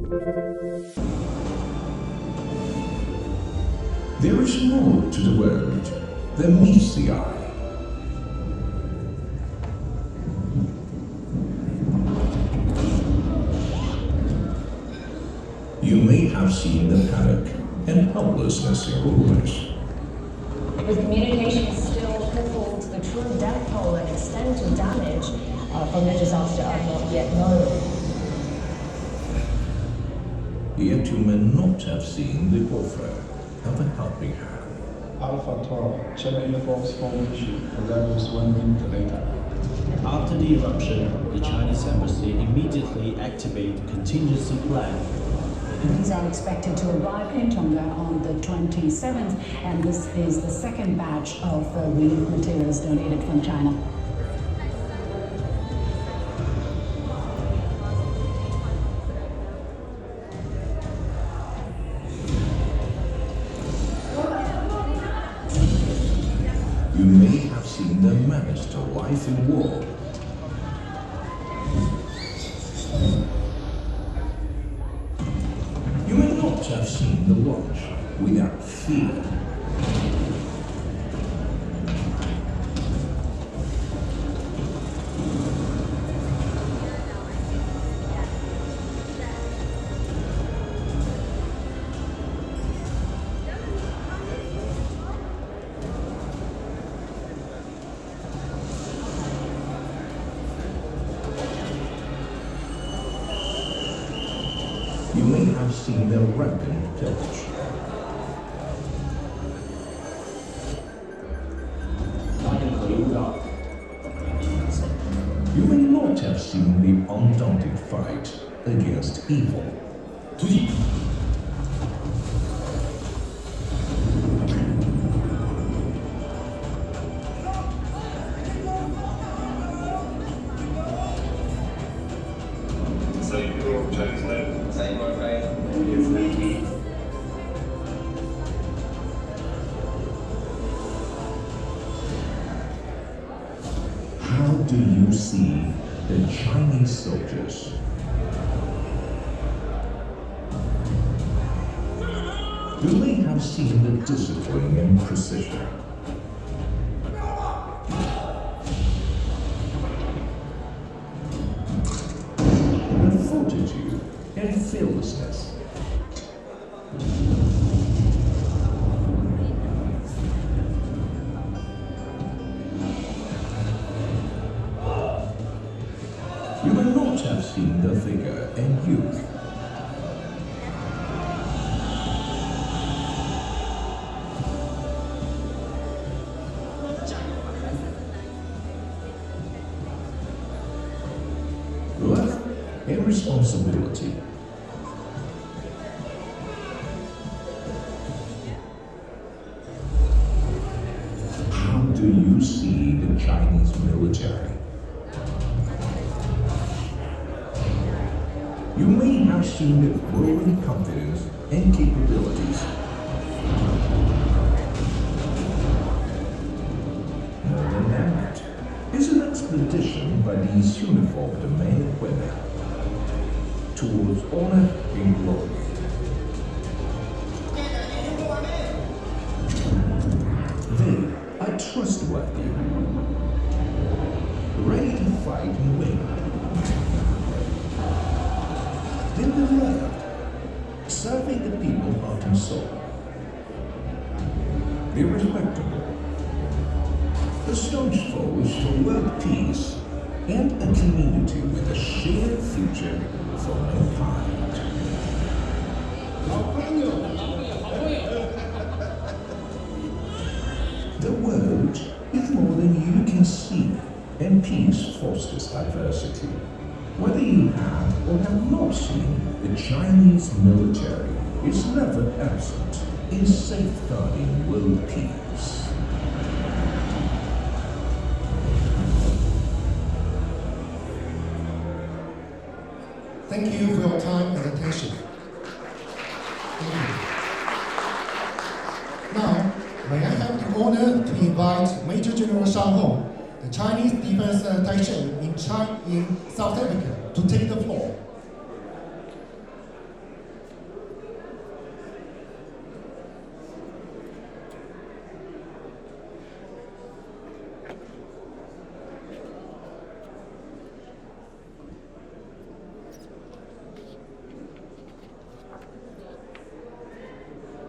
There is more to the world than meets the eye. You may have seen the panic and helplessness in rulers. With communications still crippled, the true death toll and extent of damage from the disaster are not yet known. Yet you may not have seen the offer of a helping hand. Alpha 12, check uniforms formation, arrivals 1 minute later. After the eruption, the Chinese embassy immediately activated a contingency plan. These are expected to arrive in Tonga on the 27th, and this is the second batch of relief materials donated from China. You may have seen the menace to life in war. You may not have seen the launch without fear. You may have seen the rampant pillage. You may not have seen the undaunted fight against evil. How do you see the Chinese soldiers? You may have seen the discipline and precision. The fortitude and fearlessness. You may not have seen the vigor and youth. Love and responsibility. How do you see the Chinese military? You may have seen the growing confidence and capabilities. More than that, is an expedition by these uniformed men and women towards honor and glory. They are trustworthy, ready to fight and win. In the left, serving the people heart and soul. The respectable, the staunch foes for world peace and a community with a shared future for mankind. The world is more than you can see, and peace fosters diversity. Whether you have or have not seen, the Chinese military is never absent in safeguarding world peace. Thank you for your time and attention. Thank you. Now, may I have the honor to invite Major General Shang Hong, the Chinese Defense Attaché in South Africa, to take the floor.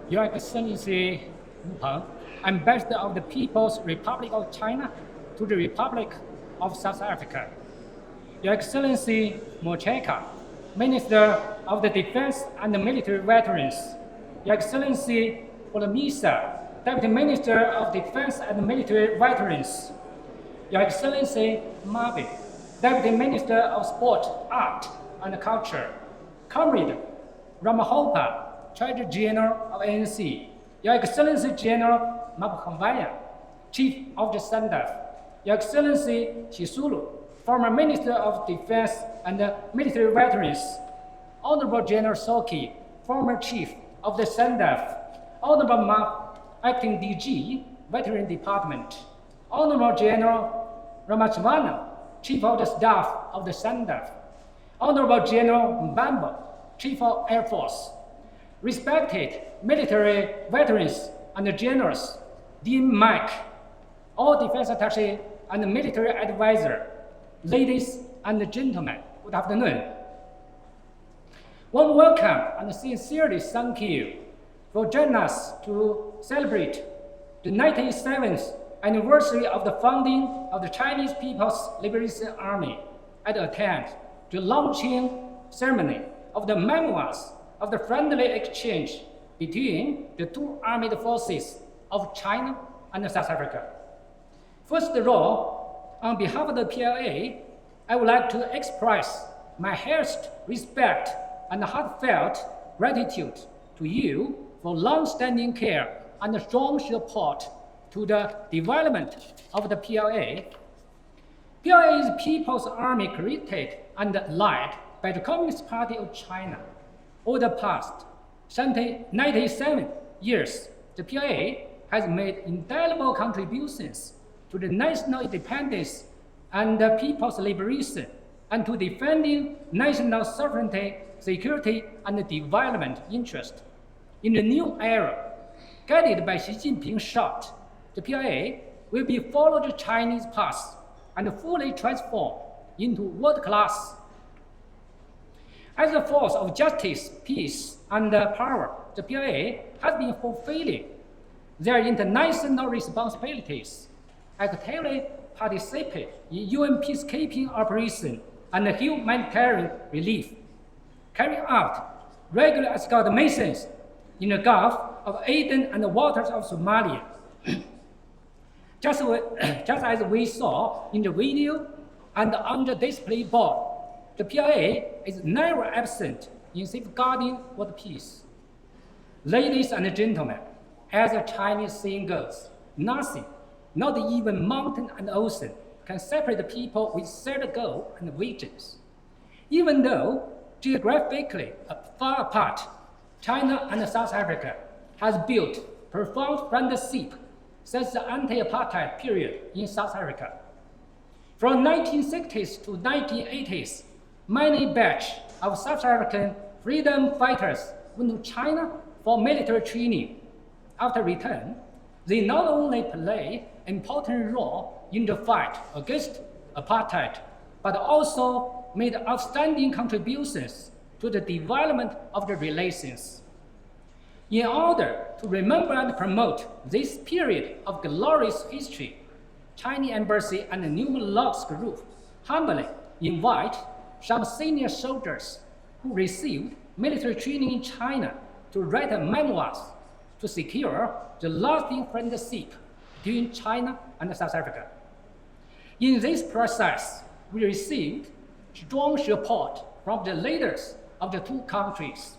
Your Excellency Wu Peng, Ambassador of the People's Republic of China to the Republic of South Africa. Your Excellency Mocheka, Minister of the Defense and the Military Veterans. Your Excellency Olamisa, Deputy Minister of Defense and Military Veterans. Your Excellency Mabe, Deputy Minister of Sport, Art, and Culture. Comrade Ramahopa, Treasurer General of ANC. Your Excellency General Maphamvaya, Chief of the SANDF. Your Excellency Shisulu, former Minister of Defense and Military Veterans. Honorable General Soki, former Chief of the SANDF. Honorable Ma, Acting DG, Veteran Department. Honorable General Ramachvana, Chief of the Staff of the SANDF. Honorable General Mbambo, Chief of Air Force. Respected military veterans and generals, Dean Mike, all defense attaché and military advisor, ladies and gentlemen, good afternoon. Warm welcome and sincerely thank you for joining us to celebrate the 97th anniversary of the founding of the Chinese People's Liberation Army and attend the launching ceremony of the memoirs of the friendly exchange between the two armed forces of China and South Africa. First of all, on behalf of the PLA, I would like to express my highest respect and heartfelt gratitude to you for long-standing care and strong support to the development of the PLA. PLA is People's Army created and led by the Communist Party of China. Over the past 97 years, the PLA has made indelible contributions to the national independence and the people's liberation, and to defending national sovereignty, security, and development interests. In the new era, guided by Xi Jinping's shot, the PLA will be follow the Chinese path and fully transform into world-class. As a force of justice, peace, and power, the PLA has been fulfilling their international responsibilities, actively participate in UN peacekeeping operations and humanitarian relief, carry out regular escort missions in the Gulf of Aden and the waters of Somalia. Just as we saw in the video and on the display board, the PLA is never absent in safeguarding world peace. Ladies and gentlemen, as a Chinese saying goes, nothing, not even mountain and ocean, can separate the people with shared goal and visions. Even though geographically far apart, China and South Africa has built profound friendship since the anti-apartheid period in South Africa. From 1960s to 1980s, many batches of South African freedom fighters went to China for military training. After return, they not only play an important role in the fight against apartheid, but also made outstanding contributions to the development of the relations. In order to remember and promote this period of glorious history, Chinese Embassy and the Newman Locks Group humbly invite some senior soldiers who received military training in China to write memoirs to secure the lasting friendship between China and South Africa. In this process, we received strong support from the leaders of the two countries.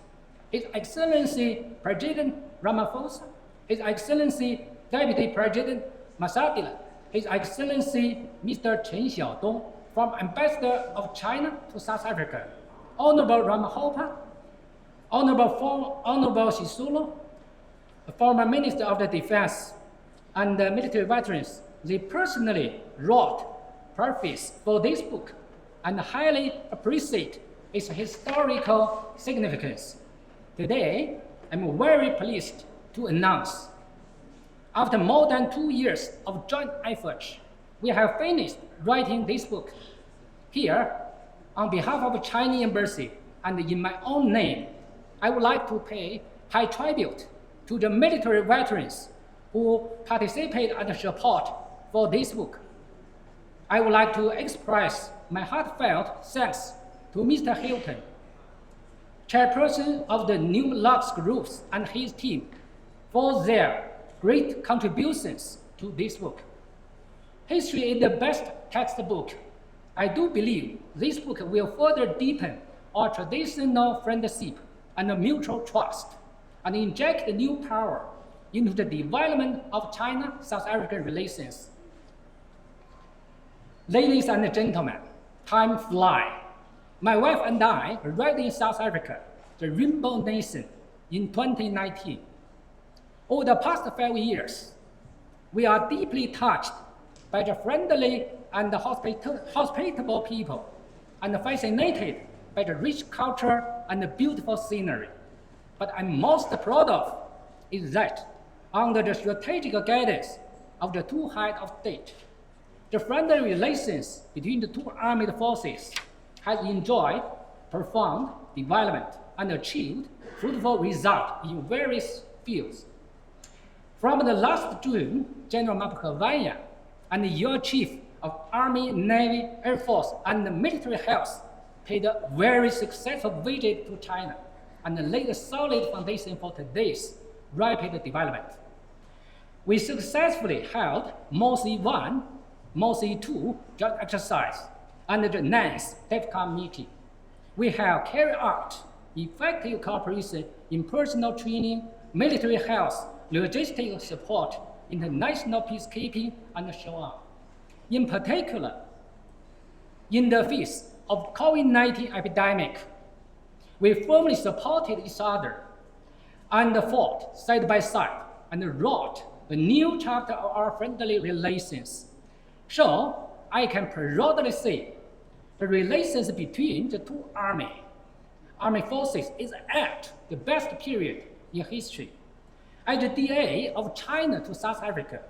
His Excellency President Ramaphosa, His Excellency Deputy President Masatila, His Excellency Mr. Chen Xiaodong, from Ambassador of China to South Africa, Honorable Ramahopa, Honorable Sisulu, former Minister of the Defense and Military Veterans. They personally wrote preface for this book and highly appreciate its historical significance. Today, I'm very pleased to announce, after more than 2 years of joint efforts, we have finished writing this book. Here, on behalf of the Chinese Embassy and in my own name, I would like to pay high tribute to the military veterans who participate and support for this book. I would like to express my heartfelt thanks to Mr. Hilton, chairperson of the New Lux Groups, and his team for their great contributions to this book. History is the best textbook. I do believe this book will further deepen our traditional friendship and mutual trust and inject new power into the development of China-South African relations. Ladies and gentlemen, time flies. My wife and I arrived in South Africa, the Rainbow Nation, in 2019. Over the past 5 years, we are deeply touched by the friendly and hospitable people and fascinated by the rich culture and the beautiful scenery. But I'm most proud of is that under the strategic guidance of the two heads of state, the friendly relations between the two armed forces has enjoyed profound development and achieved fruitful results in various fields. From the last June, General Mapukavanya and your Chief of Army, Navy, Air Force, and Military Health paid a very successful visit to China and laid a solid foundation for today's rapid development. We successfully held MOSI 1, MOSI 2 joint exercise and the 9th DEFCON meeting. We have carried out effective cooperation in personal training, military health, logistical support, international peacekeeping, and so on. In particular, in the face of COVID-19 epidemic, we firmly supported each other and fought side by side and wrote a new chapter of our friendly relations. So I can proudly say the relations between the two armed forces is at the best period in history. As the DA of China to South Africa,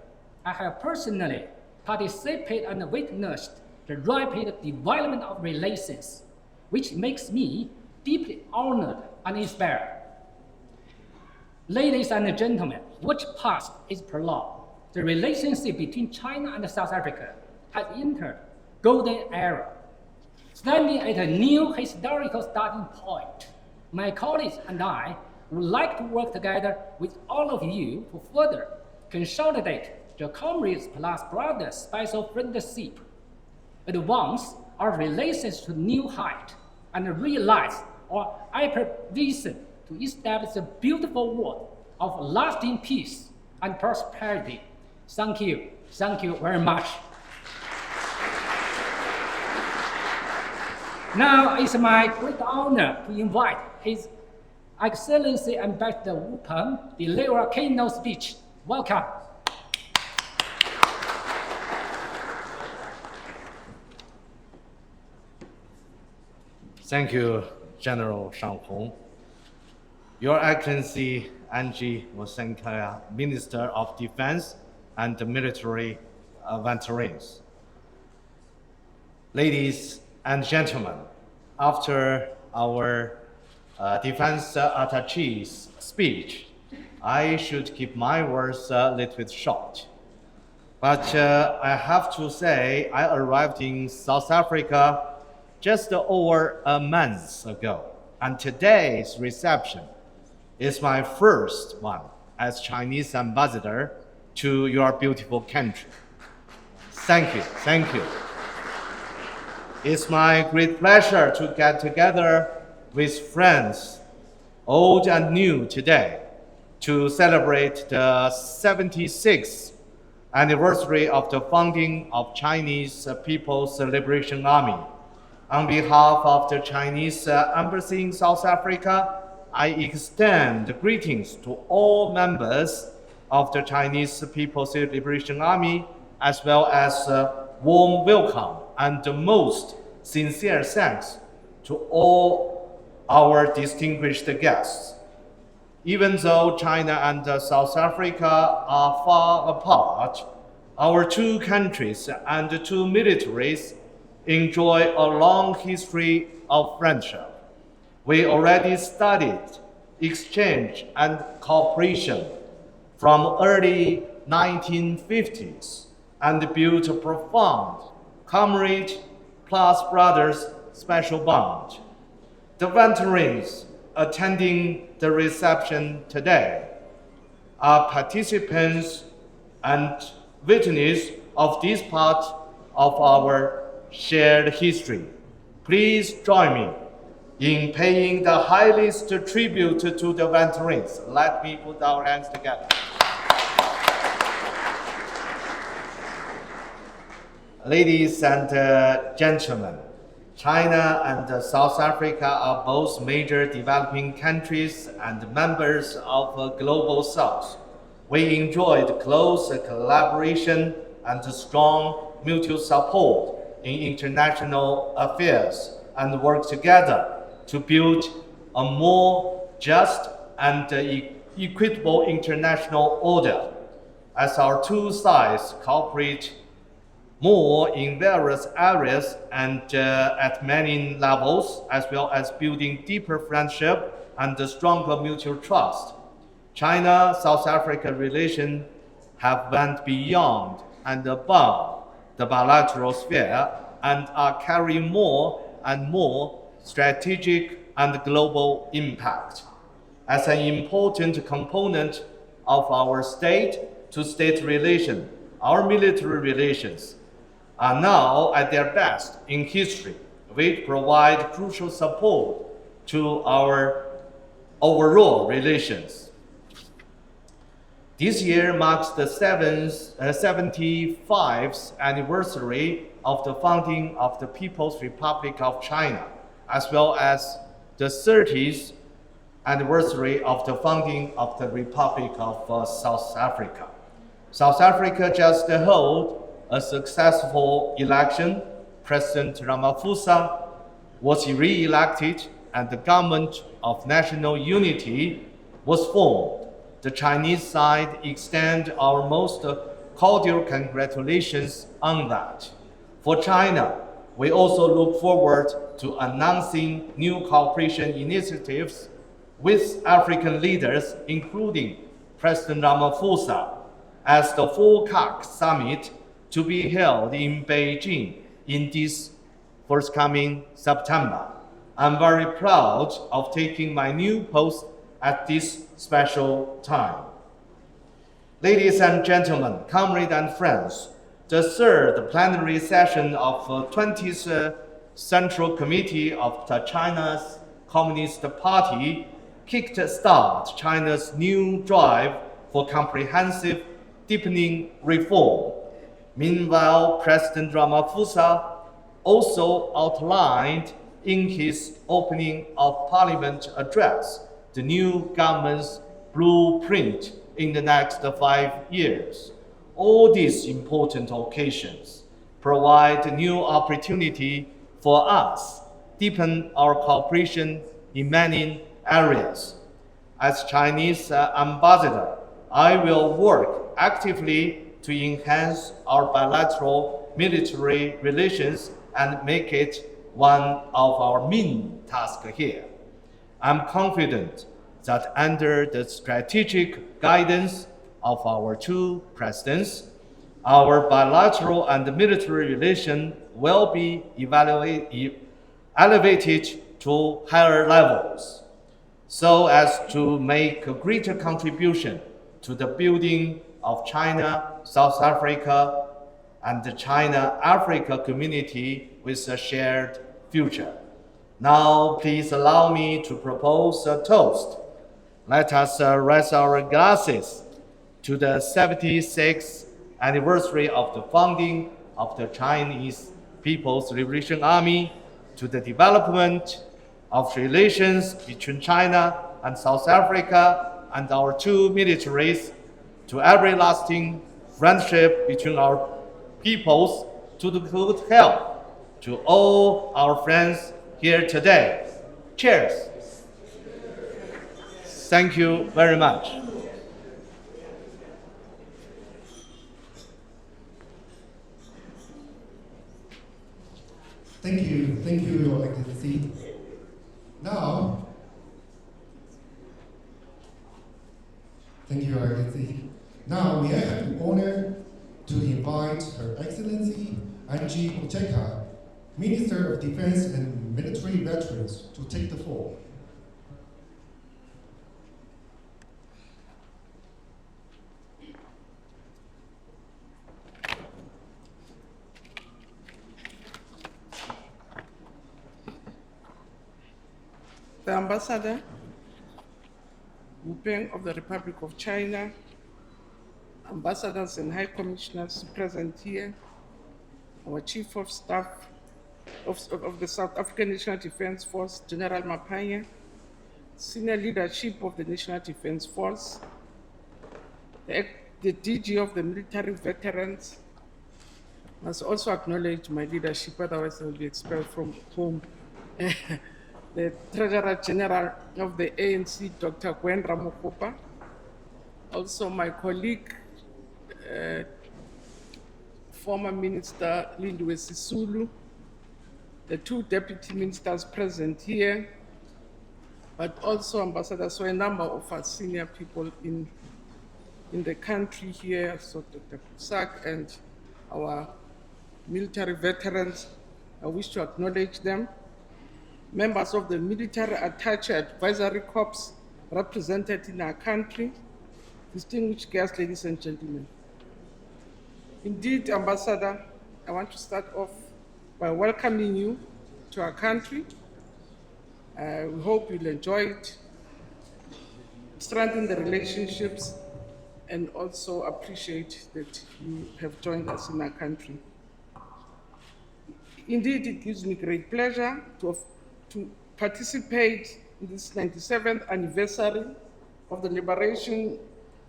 I have personally participated and witnessed the rapid development of relations, which makes me deeply honored and inspired. Ladies and gentlemen, which past is prologue? The relationship between China and South Africa has entered golden era. Standing at a new historical starting point, my colleagues and I would like to work together with all of you to further consolidate the comrades plus brothers special friendship, advance our relations to new height, and realize our vision to establish a beautiful world of lasting peace and prosperity. Thank you. Thank you very much. Now it's my great honor to invite His Excellency Ambassador Wu Peng to deliver a keynote speech. Welcome. Thank you, General Shang Hong. Your Excellency Angie Mosenkaya, Minister of Defense and Military Veterans. Ladies and gentlemen, after our defense attache's speech, I should keep my words a little bit short. But I have to say, I arrived in South Africa just over a month ago, and today's reception is my first one as Chinese ambassador to your beautiful country. Thank you, thank you. It's my great pleasure to get together with friends, old and new today, to celebrate the 76th anniversary of the founding of Chinese People's Liberation Army. On behalf of the Chinese Embassy in South Africa, I extend greetings to all members of the Chinese People's Liberation Army, as well as warm welcome and the most sincere thanks to all our distinguished guests. Even though China and South Africa are far apart, our two countries and two militaries enjoy a long history of friendship. We already studied exchange, and cooperation from early 1950s and built a profound comrade plus brothers special bond. The veterans attending the reception today are participants and witnesses of this part of our shared history. Please join me in paying the highest tribute to the veterans. Let me put our hands together. Ladies and gentlemen, China and South Africa are both major developing countries and members of Global South. We enjoyed close collaboration and strong mutual support in international affairs and work together to build a more just and equitable international order. As our two sides cooperate more in various areas and at many levels, as well as building deeper friendship and stronger mutual trust. China-South Africa relations have went beyond and above the bilateral sphere and are carrying more and more strategic and global impact. As an important component of our state-to-state relation, our military relations are now at their best in history, which provide crucial support to our overall relations. This year marks the 75th anniversary of the founding of the People's Republic of China, as well as the 30th anniversary of the founding of the Republic of South Africa. South Africa just held a successful election. President Ramaphosa was re-elected and the government of national unity was formed. The Chinese side extends our most cordial congratulations on that. For China, we also look forward to announcing new cooperation initiatives with African leaders, including President Ramaphosa, as the FOCAC summit to be held in Beijing in this forthcoming September. I'm very proud of taking my new post at this special time. Ladies and gentlemen, comrades and friends, the third plenary session of 20th Central Committee of the China's Communist Party kick-start China's new drive for comprehensive, deepening reform. Meanwhile, President Ramaphosa also outlined in his opening of Parliament address the new government's blueprint in the next 5 years. All these important occasions provide new opportunity for us deepen our cooperation in many areas. As Chinese ambassador, I will work actively to enhance our bilateral military relations and make it one of our main tasks here. I'm confident that under the strategic guidance of our two presidents, our bilateral and military relations will be elevated to higher levels, so as to make a greater contribution to the building of China, South Africa, and the China-Africa community with a shared future. Now, please allow me to propose a toast. Let us raise our glasses to the 76th anniversary of the founding of the Chinese People's Liberation Army, to the development of relations between China and South Africa and our two militaries, to everlasting friendship between our peoples, to the good health, to all our friends here today. Cheers. Thank you very much. Thank you, Your Excellency. Now, Thank you, Her Excellency. Now, may I have the honor to invite Her Excellency Angie Kuteka, Minister of Defense and Military Veterans, to take the floor. The Ambassador, Wu Peng of the Republic of China, ambassadors and high commissioners present here, our Chief of Staff of the South African National Defense Force, General Mapanya, senior leadership of the National Defense Force, the DG of the military veterans. Must also acknowledge my leadership, otherwise I will be expelled from home. The Treasurer General of the ANC, Dr. Gwen Ramokopa, also my colleague, former Minister Lindiwe Sisulu, the two deputy ministers present here, but also ambassadors, so a number of our senior people in the country here, so Dr. Kusak and our military veterans. I wish to acknowledge them. Members of the Military Attaché Advisory Corps represented in our country, distinguished guests, ladies and gentlemen. Indeed, Ambassador, I want to start off by welcoming you to our country. We hope you'll enjoy it, strengthen the relationships, and also appreciate that you have joined us in our country. Indeed, it gives me great pleasure to participate in this 97th anniversary of the liberation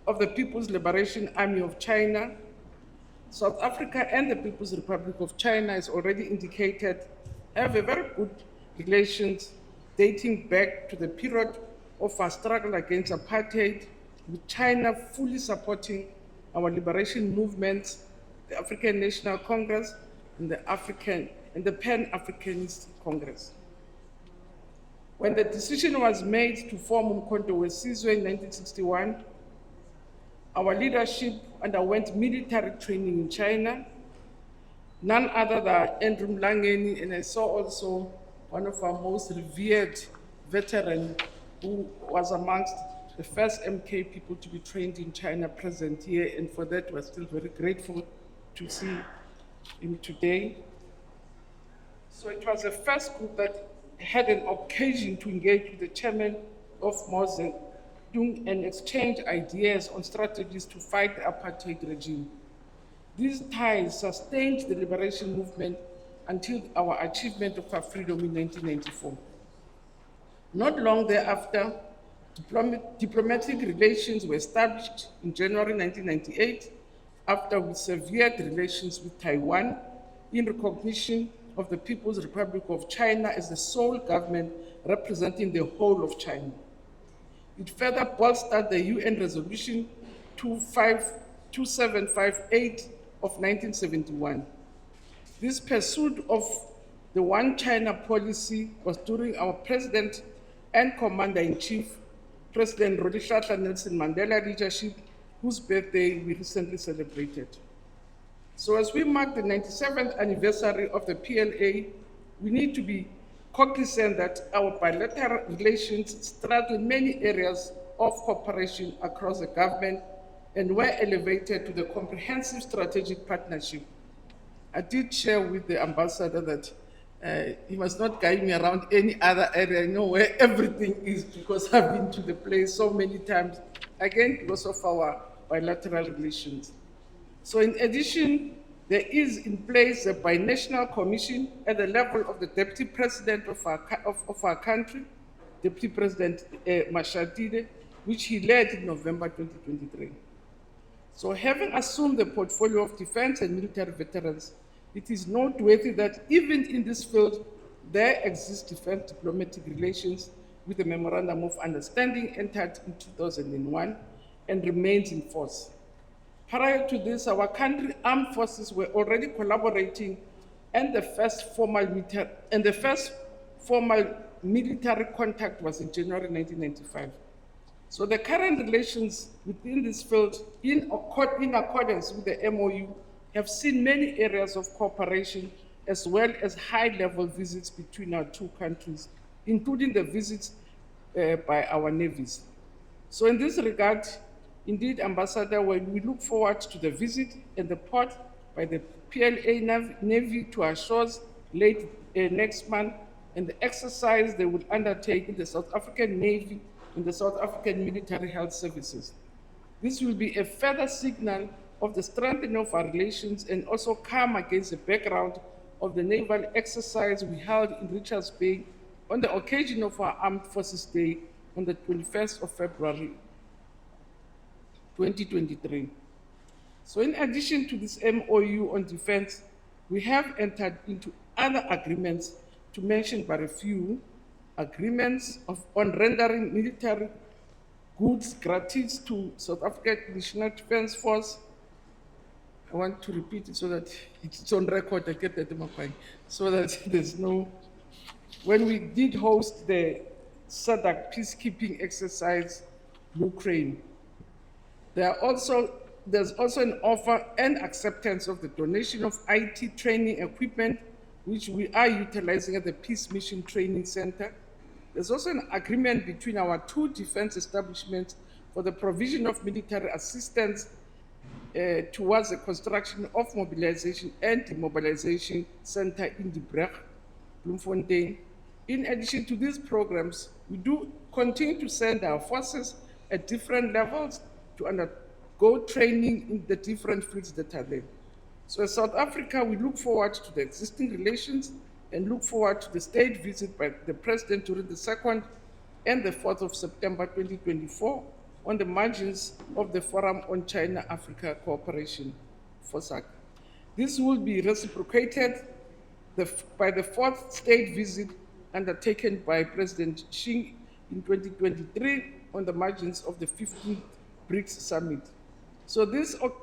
of the People's Liberation Army of China. South Africa and the People's Republic of China, as already indicated, have a very good relations dating back to the period of our struggle against apartheid, with China fully supporting our liberation movements, the African National Congress and the Pan-Africanist Congress. When the decision was made to form Umkhonto weSizwe in 1961, our leadership underwent military training in China. None other than Andrew Mlangeni, and I saw also one of our most revered veterans who was amongst the first MK people to be trained in China present here, and for that we're still very grateful to see him today. So it was the first group that had an occasion to engage with the chairman of Mao Zedong and exchange ideas on strategies to fight the apartheid regime. These ties sustained the liberation movement until our achievement of our freedom in 1994. Not long thereafter, diplomatic relations were established in January 1998 after we severed relations with Taiwan in recognition of the People's Republic of China as the sole government representing the whole of China. It further bolstered the UN Resolution 2758 of 1971. This pursuit of the One China policy was during our President and Commander-in-Chief, President Rolihlahla Nelson Mandela leadership, whose birthday we recently celebrated. So as we mark the 97th anniversary of the PLA, we need to be cognizant that our bilateral relations straddle many areas of cooperation across the government and were elevated to the comprehensive strategic partnership. I did share with the ambassador that he must not guide me around any other area. I know where everything is because I've been to the place so many times, again, because of our bilateral relations. So in addition, there is in place a binational commission at the level of the Deputy President of our country, Deputy President Mashatile, which he led in November 2023. So having assumed the portfolio of defense and military veterans, it is noteworthy that even in this field, there exist defense diplomatic relations with the Memorandum of Understanding entered in 2001 and remains in force. Prior to this, our country armed forces were already collaborating, and the first formal military contact was in January 1995. So the current relations within this field, in accordance with the MOU, have seen many areas of cooperation as well as high-level visits between our two countries, including the visits by our navies. So in this regard, indeed, Ambassador, when we look forward to the visit and the port by the PLA Navy to our shores late next month, and the exercise they will undertake in the South African Navy and the South African Military Health Services. This will be a further signal of the strengthening of our relations and also come against the background of the naval exercise we held in Richards Bay on the occasion of our Armed Forces Day on the 21st of February 2023. So in addition to this MOU on defense, we have entered into other agreements, to mention but a few, agreements on rendering military goods gratis to South African National Defence Force. I want to repeat it so that it's on record, I get that in my mind, so that there's no, when we did host the SADC peacekeeping exercise, Ukraine, there's also an offer and acceptance of the donation of IT training equipment, which we are utilizing at the Peace Mission Training Center. There's also an agreement between our two defense establishments for the provision of military assistance towards the construction of mobilization and demobilization center in De Breg, Bloemfontein. In addition to these programs, we do continue to send our forces at different levels to undergo training in the different fields that are there. So as South Africa, we look forward to the existing relations and look forward to the state visit by the President during the 2nd and the 4th of September 2024 on the margins of the Forum on China-Africa Cooperation, FOSAC. This will be reciprocated by the 4th state visit undertaken by President Xi in 2023 on the margins of the 15th BRICS Summit. So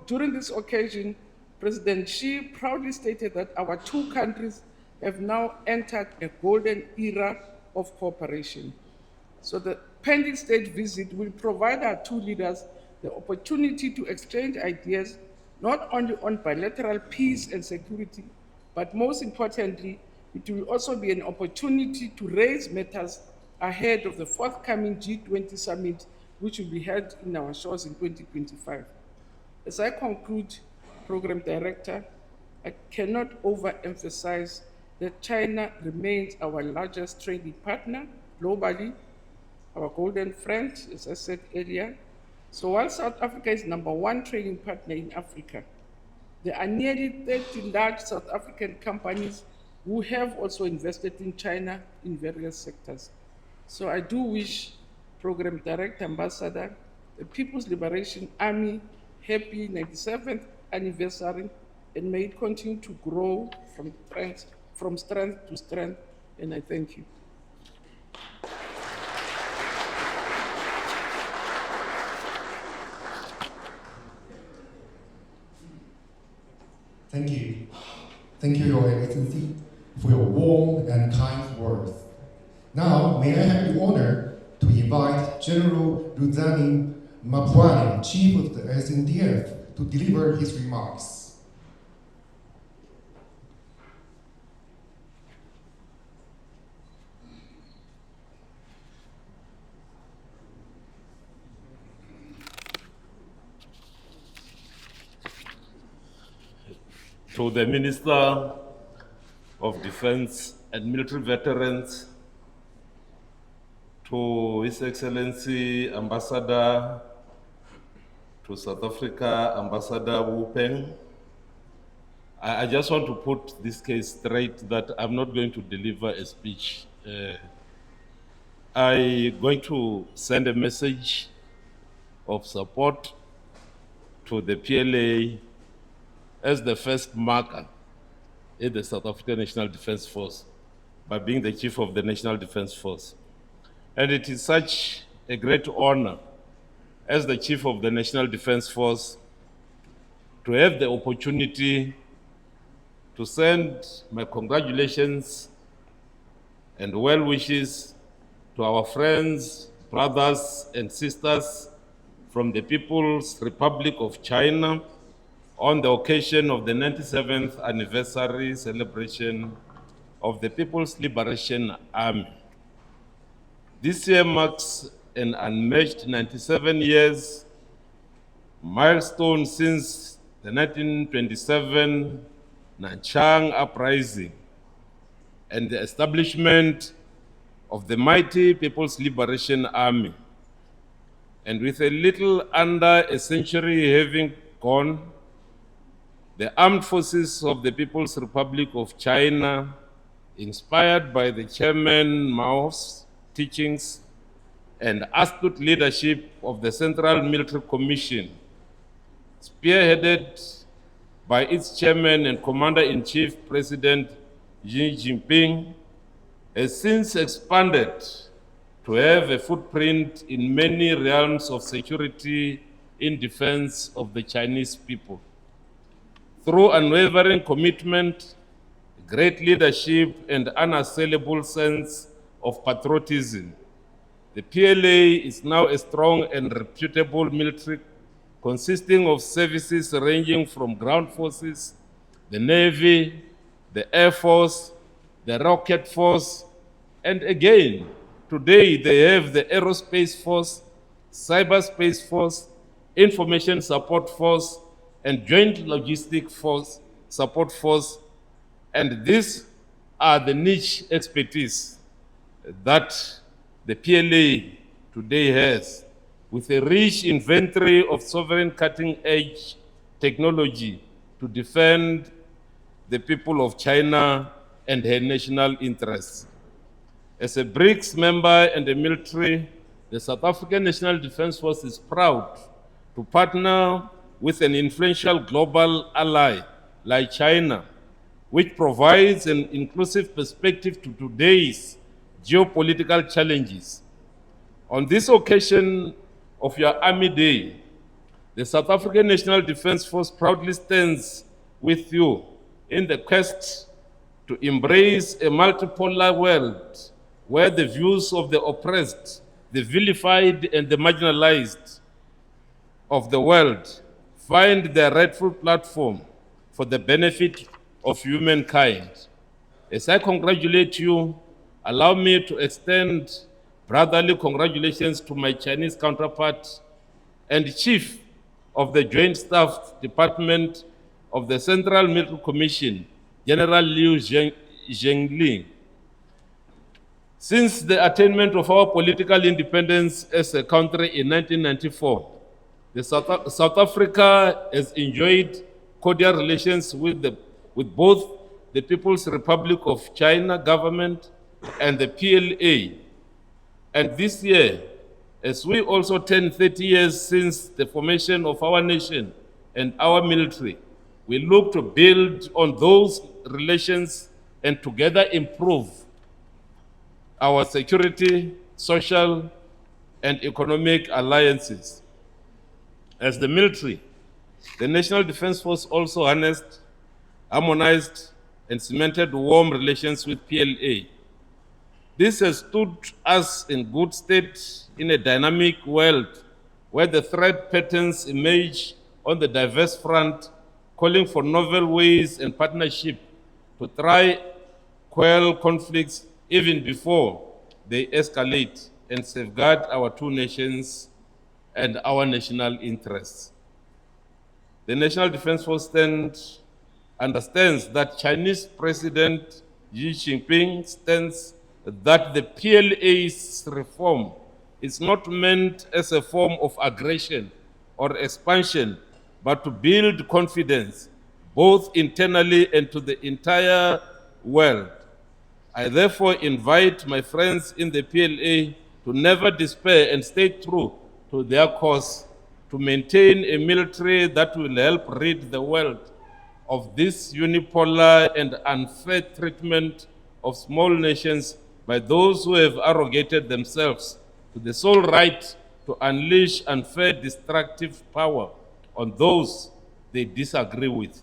during this occasion, President Xi proudly stated that our two countries have now entered a golden era of cooperation. So the pending state visit will provide our two leaders the opportunity to exchange ideas, not only on bilateral peace and security, but most importantly, it will also be an opportunity to raise matters ahead of the forthcoming G20 summit, which will be held in our shores in 2025. As I conclude, Program Director, I cannot overemphasize that China remains our largest trading partner globally, our golden friend, as I said earlier. So while South Africa is #1 trading partner in Africa, there are nearly 30 large South African companies who have also invested in China in various sectors. So I do wish Program Director, Ambassador, the People's Liberation Army, happy 97th anniversary, and may it continue to grow from strength to strength, and I thank you. Thank you. Thank you, Your Excellency, for your warm and kind words. Now, may I have the honor to invite General Luzani Mapwane, Chief of the SNDF, to deliver his remarks. To the Minister of Defense and Military Veterans, to His Excellency Ambassador to South Africa, Ambassador Wu Peng, I just want to put this case straight that I'm not going to deliver a speech. I'm going to send a message of support to the PLA as the first marker in the South African National Defence Force by being the Chief of the National Defence Force. And it is such a great honor as the Chief of the National Defence Force to have the opportunity to send my congratulations and well wishes to our friends brothers and sisters from the People's Republic of China on the occasion of the 97th anniversary celebration of the People's Liberation Army. This year marks an unmatched 97 years milestone since the 1927 Nanchang Uprising and the establishment of the mighty People's Liberation Army. And with a little under a century having gone, the armed forces of the People's Republic of China, inspired by the Chairman Mao's teachings and astute leadership of the Central Military Commission, spearheaded by its chairman and commander-in-chief, President Xi Jinping, has since expanded to have a footprint in many realms of security in defense of the Chinese people. Through unwavering commitment, great leadership, and unassailable sense of patriotism, the PLA is now a strong and reputable military consisting of services ranging from ground forces, the Navy, the Air Force, the Rocket Force, and again, today they have the Aerospace Force, Cyberspace Force, Information Support Force, and Joint Logistic Force Support Force, and these are the niche expertise that the PLA today has, with a rich inventory of sovereign cutting-edge technology to defend the people of China and her national interests. As a BRICS member and a military, the South African National Defence Force is proud to partner with an influential global ally like China, which provides an inclusive perspective to today's geopolitical challenges. On this occasion of your Army Day, the South African National Defence Force proudly stands with you in the quest to embrace a multipolar world where the views of the oppressed, the vilified, and the marginalized of the world find their rightful platform for the benefit of humankind. As I congratulate you, allow me to extend brotherly congratulations to my Chinese counterpart and Chief of the Joint Staff Department of the Central Military Commission, General Liu Zhengli. Since the attainment of our political independence as a country in 1994, South Africa has enjoyed cordial relations with both the People's Republic of China government and the PLA. And this year, as we also turn 30 years since the formation of our nation and our military, we look to build on those relations and together improve our security, social, and economic alliances. As the military, the National Defence Force also harmonized, and cemented warm relations with PLA. This has stood us in good stead in a dynamic world where the threat patterns emerge on the diverse front, calling for novel ways and partnership to try quell conflicts even before they escalate and safeguard our two nations and our national interests. The National Defence Force understands that Chinese President Xi Jinping stands that the PLA's reform is not meant as a form of aggression or expansion, but to build confidence, both internally and to the entire world. I therefore invite my friends in the PLA to never despair and stay true to their cause, to maintain a military that will help rid the world of this unipolar and unfair treatment of small nations by those who have arrogated themselves to the sole right to unleash unfair destructive power on those they disagree with.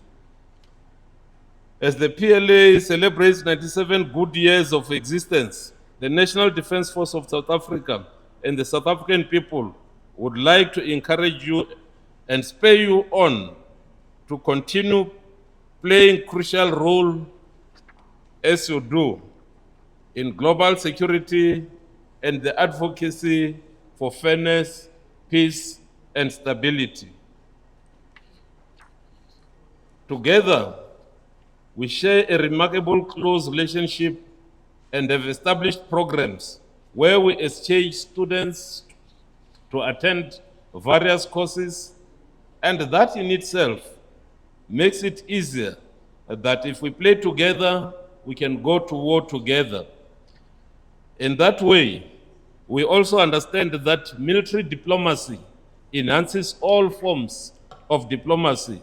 As the PLA celebrates 97 good years of existence, the National Defence Force of South Africa and the South African people would like to encourage you and spur you on to continue playing crucial role as you do in global security and the advocacy for fairness, peace, and stability. Together, we share a remarkable close relationship and have established programs where we exchange students to attend various courses, and that in itself makes it easier that if we play together, we can go to war together. In that way, we also understand that military diplomacy enhances all forms of diplomacy,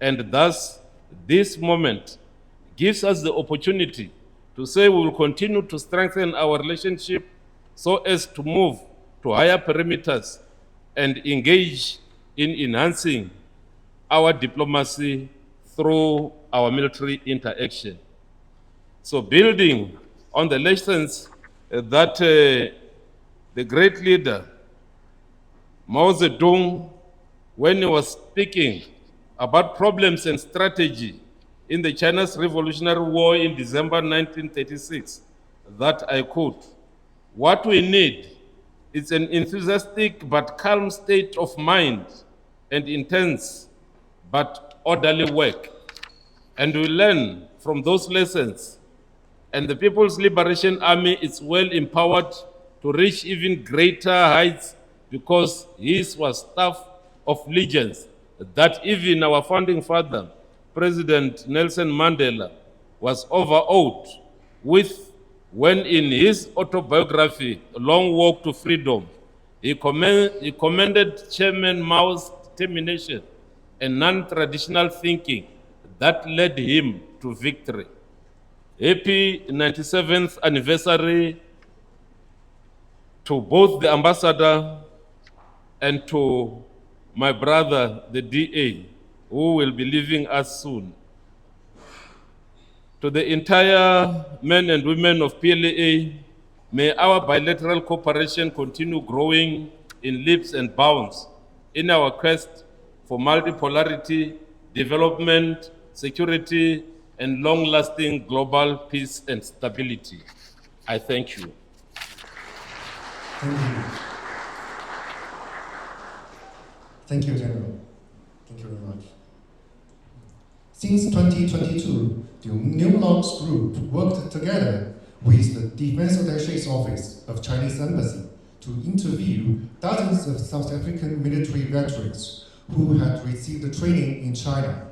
and thus this moment gives us the opportunity to say we will continue to strengthen our relationship so as to move to higher perimeters and engage in enhancing our diplomacy through our military interaction. So building on the lessons that the great leader Mao Zedong, when he was speaking about problems and strategy in the China's Revolutionary War in December 1936, that I quote, "What we need is an enthusiastic but calm state of mind and intense but orderly work." And we learn from those lessons, and the People's Liberation Army is well empowered to reach even greater heights because his was staff of legends that even our founding father, President Nelson Mandela, was overawed with when in his autobiography, Long Walk to Freedom, he commended Chairman Mao's determination and non-traditional thinking that led him to victory. Happy 97th anniversary to both the ambassador and to my brother, the DA, who will be leaving us soon. To the entire men and women of PLA, may our bilateral cooperation continue growing in leaps and bounds in our quest for multipolarity, development, security, and long-lasting global peace and stability. I thank you. Thank you. Thank you, General. Thank you very much. Since 2022, the New Group worked together with the Defense Attache's Office of Chinese Embassy to interview dozens of South African military veterans who had received training in China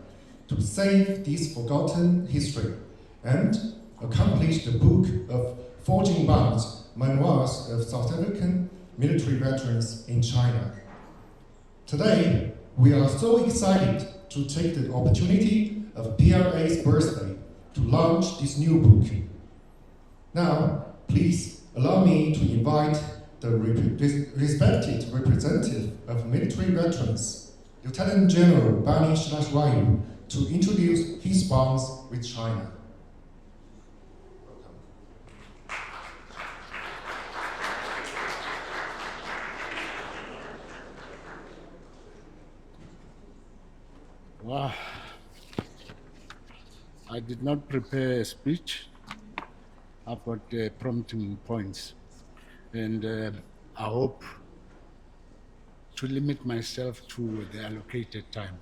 to save this forgotten history and accomplish the book of Forging Bonds, Memoirs of South African Military Veterans in China. Today, we are so excited to take the opportunity of PLA's birthday to launch this new book. Now, please allow me to invite the respected representative of military veterans, Lieutenant General Bani Shrashwayu, to introduce his bonds with China. Wow. I did not prepare a speech. I've got prompting points. And I hope to limit myself to the allocated time.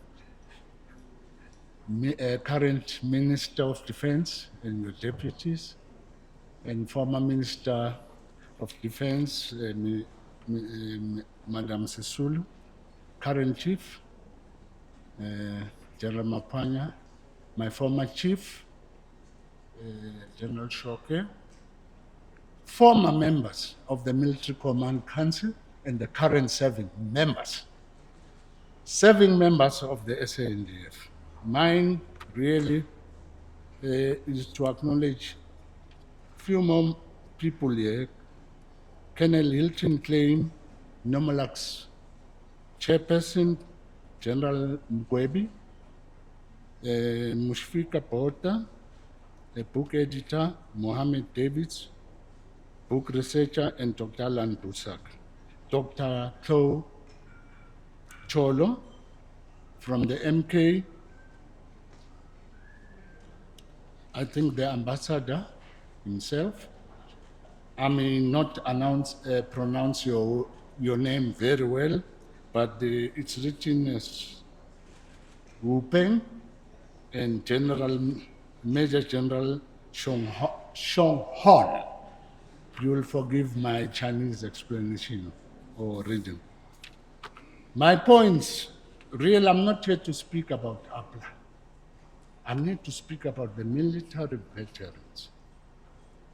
Current Minister of Defense and your deputies, and former Minister of Defense, Madam Sisulu, current Chief, General Mapanya, my former Chief, General Shoke, former members of the Military Command Council, and the current serving members of the SANDF. Mine really is to acknowledge a few more people here. Colonel Hilton Klein, Nomalax Chairperson, General Mkwebi, Mushfika Porta, a book editor, Mohammed Davids, book researcher, and Dr. Alan Busak. Dr. Cholo from the MK, I think the ambassador himself. I may not pronounce your name very well, but it's written as Wu Peng and Major General Shong Hon. You will forgive my Chinese explanation or reading. My points, really, I'm not here to speak about APLA. I'm here to speak about the military veterans.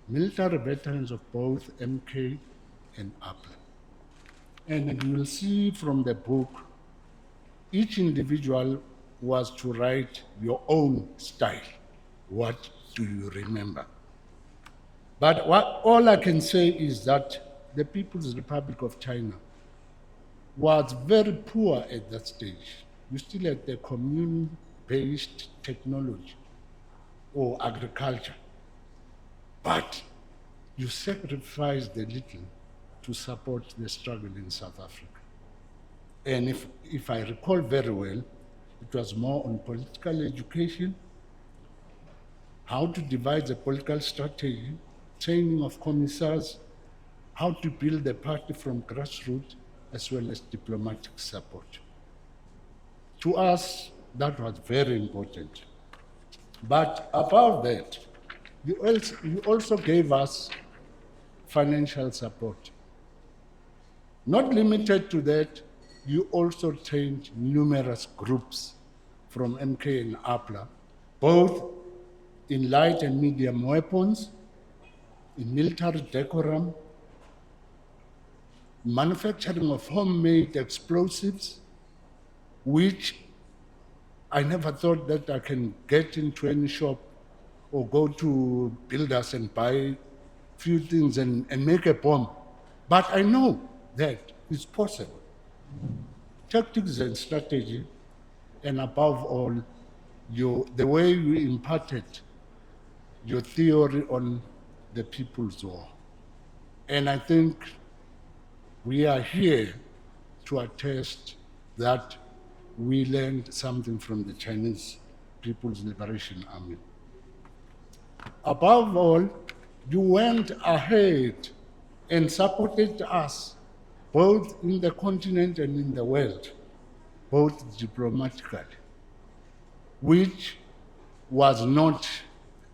Military veterans of both MK and APLA. And you will see from the book, each individual was to write your own style. What do you remember? But all I can say is that the People's Republic of China was very poor at that stage. You still had the commune-based technology or agriculture. But you sacrificed a little to support the struggle in South Africa. And if I recall very well, it was more on political education, how to devise a political strategy, training of commissars, how to build the party from grassroots, as well as diplomatic support. To us, that was very important. But above that, you also gave us financial support. Not limited to that, you also trained numerous groups from MK and APLA, both in light and medium weapons, in military decorum, manufacturing of homemade explosives, which I never thought that I can get into any shop or go to builders and buy few things and make a bomb. But I know that it's possible. Tactics and strategy, and above all, the way you imparted your theory on the People's War. And I think we are here to attest that we learned something from the Chinese People's Liberation Army. Above all, you went ahead and supported us, both in the continent and in the world, both diplomatically, which was not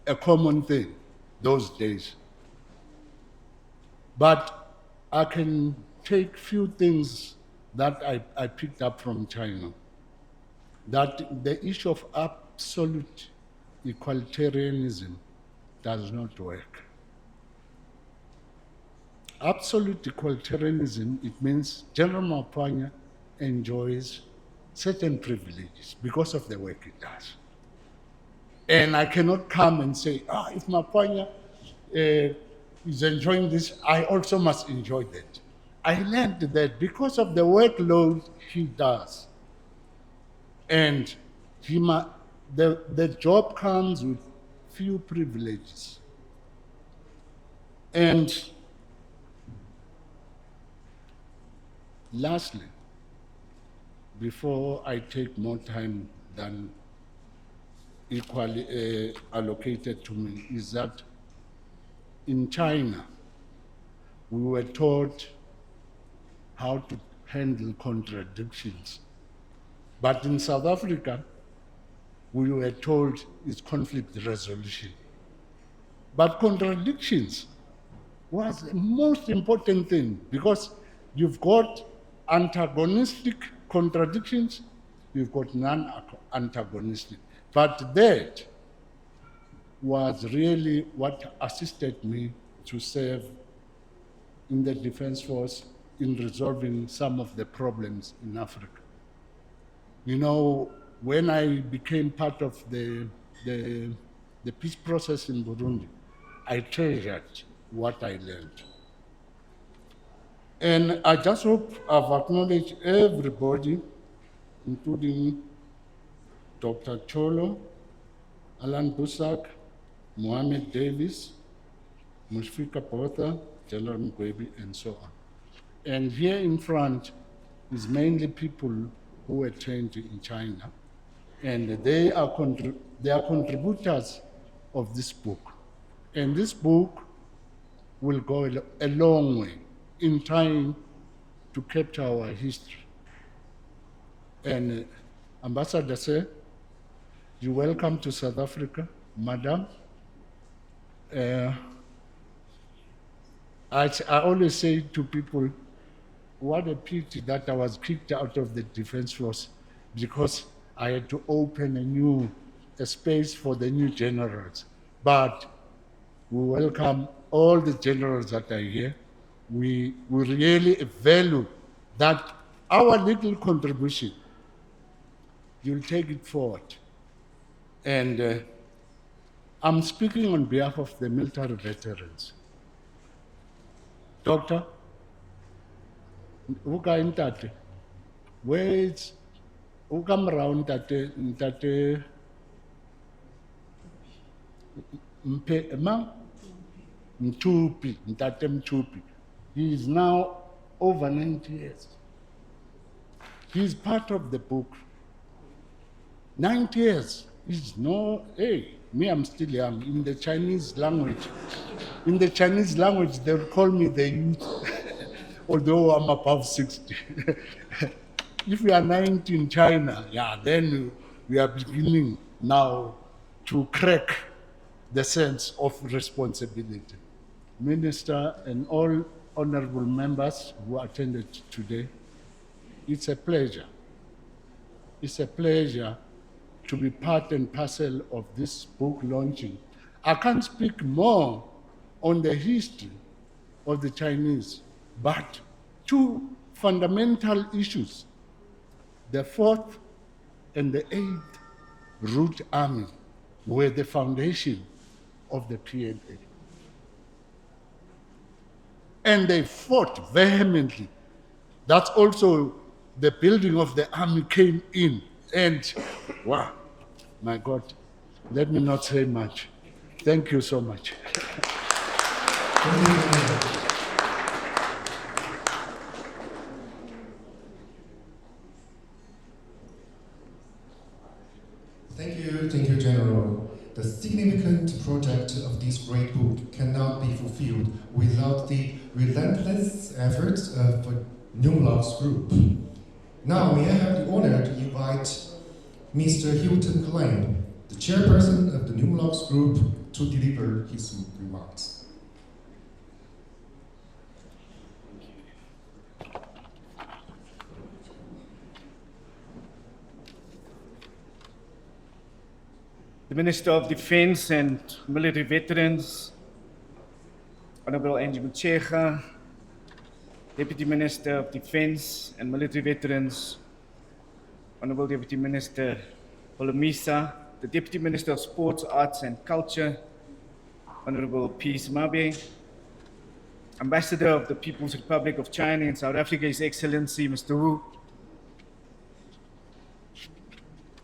a common thing those days. But I can take few things that I picked up from China, that the issue of absolute equalitarianism does not work. Absolute equalitarianism, it means General Mapanya enjoys certain privileges because of the work he does. And I cannot come and say, if Mapanya is enjoying this, I also must enjoy that. I learned that because of the workload he does, and the job comes with few privileges. And lastly, before I take more time than equally allocated to me, is that in China, we were taught how to handle contradictions. But in South Africa, we were told it's conflict resolution. But contradictions was the most important thing, because you've got antagonistic contradictions, you've got non-antagonistic. But that was really what assisted me to serve in the Defense Force in resolving some of the problems in Africa. You know, when I became part of the peace process in Burundi, I treasured what I learned. And I just hope I've acknowledged everybody, including Dr. Cholo, Alan Busak, Mohammed Davis, Mushfika Porta, General Mkwebi, and so on. And here in front is mainly people who were trained in China, and they are contributors of this book. And this book will go a long way in trying to capture our history. And Ambassador sir, you're welcome to South Africa, Madam. I always say to people, what a pity that I was kicked out of the Defense Force, because I had to open a space for the new generals. But we welcome all the generals that are here. We really value that our little contribution, you'll take it forward. And I'm speaking on behalf of the military veterans. Doctor, Uka Ntate, where is Uka around Ntate Mtupi, Ntate Mtupi. He is now over 90 years. He is part of the book. 90 years is no, hey, me, I'm still young. In the Chinese language, they'll call me the youth, although I'm above 60. If we are 90 in China, yeah, then we are beginning now to crack the sense of responsibility. Minister and all honorable members who attended today, it's a pleasure. It's a pleasure to be part and parcel of this book launching. I can't speak more on the history of the Chinese, but two fundamental issues, the 4th and the 8th Route Army, were the foundation of the PLA. And they fought vehemently. That's also the building of the army came in. And wow, my God, let me not say much. Thank you so much. Thank you, General. The significant project of this great book cannot be fulfilled without the relentless efforts of Numlock's group. Now, may I have the honor to invite Mr. Hilton Klein, the chairperson of the Numlock's group, to deliver his remarks. The Minister of Defense and Military Veterans, Honorable Angie Mutshega, Deputy Minister of Defense and Military Veterans, Honorable Deputy Minister Holomisa, the Deputy Minister of Sports, Arts and Culture, Honorable Peace Mabe, Ambassador of the People's Republic of China in South Africa, His Excellency Mr. Wu,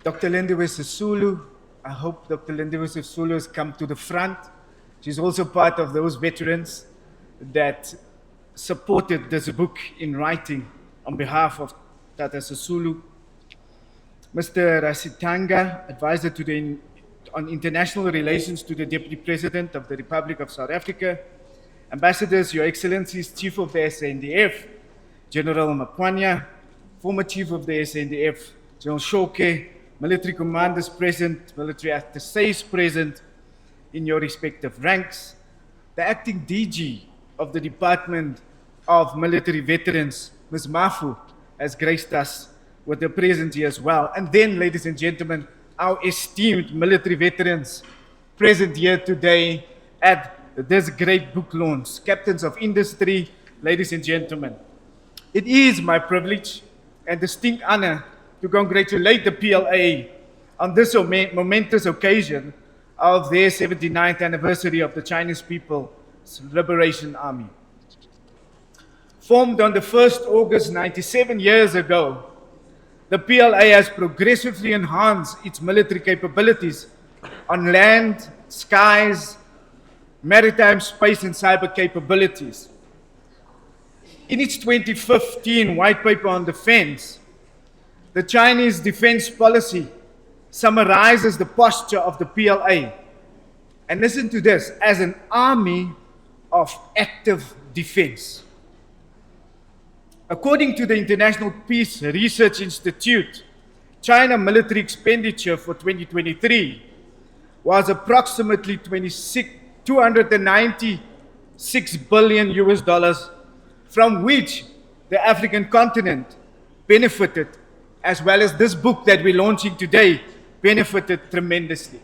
Dr. Lindiwe Sisulu. I hope Dr. Lindiwe Sisulu has come to the front. She's also part of those veterans that supported this book in writing on behalf of Tata Sisulu. Mr. Rasitanga, advisor on international relations to the Deputy President of the Republic of South Africa. Ambassadors, Your Excellencies, Chief of the SANDF, General Mapwanya, former Chief of the SANDF, General Shoke, military commanders present, military attachés present in your respective ranks, the acting DG of the Department of Military Veterans, Ms. Mafu, has graced us with her presence here as well. And then, ladies and gentlemen, our esteemed military veterans present here today at this great book launch. Captains of industry, ladies and gentlemen, it is my privilege and distinct honor to congratulate the PLA on this momentous occasion of their 79th anniversary of the Chinese People's Liberation Army. Formed on the 1st August 97 years ago, the PLA has progressively enhanced its military capabilities on land, skies, maritime, space, and cyber capabilities. In its 2015 white paper on defense, the Chinese defense policy summarizes the posture of the PLA. And listen to this, as an army of active defense. According to the International Peace Research Institute, China military expenditure for 2023 was approximately 296 billion US dollars, from which the African continent benefited, as well as this book that we're launching today benefited tremendously.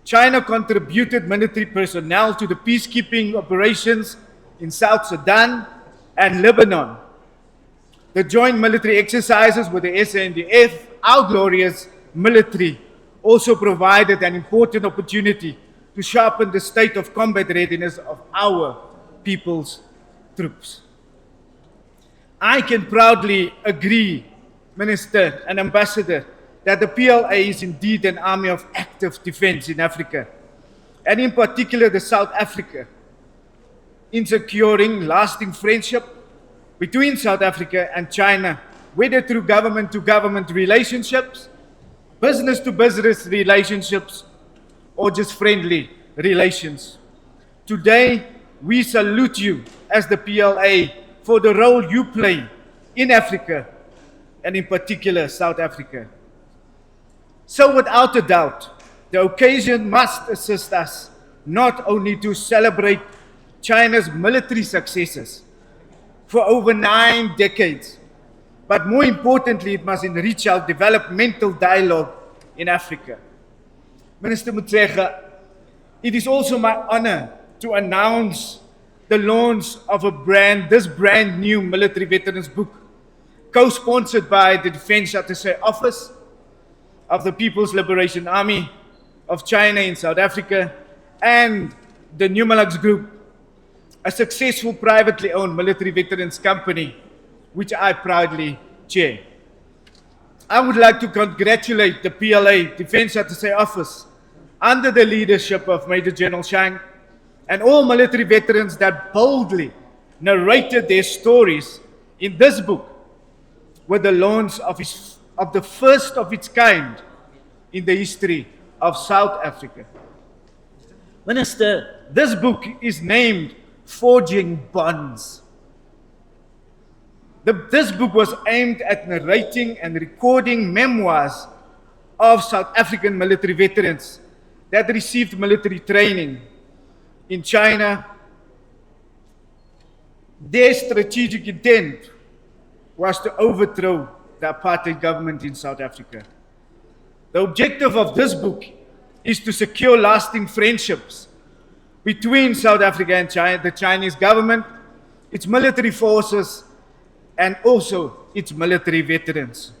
China contributed military personnel to the peacekeeping operations in South Sudan and Lebanon. The joint military exercises with the SANDF, our glorious military, also provided an important opportunity to sharpen the state of combat readiness of our people's troops. I can proudly agree, Minister and Ambassador, that the PLA is indeed an army of active defense in Africa, and in particular the South Africa, in securing lasting friendship between South Africa and China, whether through government-to-government relationships, business-to-business relationships, or just friendly relations. Today, we salute you as the PLA for the role you play in Africa, and in particular South Africa. So without a doubt, the occasion must assist us not only to celebrate China's military successes for over 9 decades, but more importantly, it must enrich our developmental dialogue in Africa. Minister Motshekga, it is also my honor to announce the launch of this brand new military veterans book, co-sponsored by the Defense Attaché Office of the People's Liberation Army of China in South Africa and the Numalux Group, a successful privately owned military veterans company, which I proudly chair. I would like to congratulate the PLA Defense Attaché Office under the leadership of Major General Shang and all military veterans that boldly narrated their stories in this book with the launch of the first of its kind in the history of South Africa. Minister, this book is named Forging Bonds. This book was aimed at narrating and recording memoirs of South African military veterans that received military training in China. Their strategic intent was to overthrow the apartheid government in South Africa. The objective of this book is to secure lasting friendships between South Africa and China, the Chinese government, its military forces, and also its military veterans.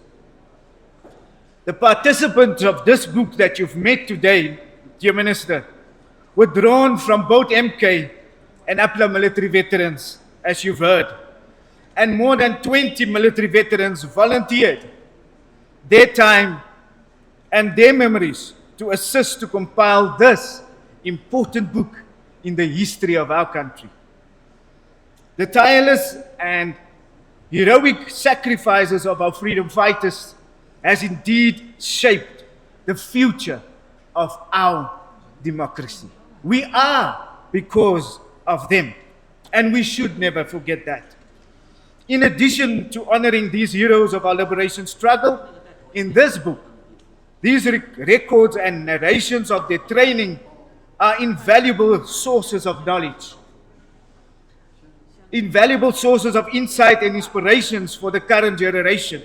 The participants of this book that you've met today, dear Minister, were drawn from both MK and APLA military veterans, as you've heard. And more than 20 military veterans volunteered their time and their memories to assist to compile this important book in the history of our country. The tireless and heroic sacrifices of our freedom fighters has indeed shaped the future of our democracy. We are because of them, and we should never forget that. In addition to honoring these heroes of our liberation struggle, in this book, these records and narrations of their training are invaluable sources of knowledge, invaluable sources of insight and inspirations for the current generation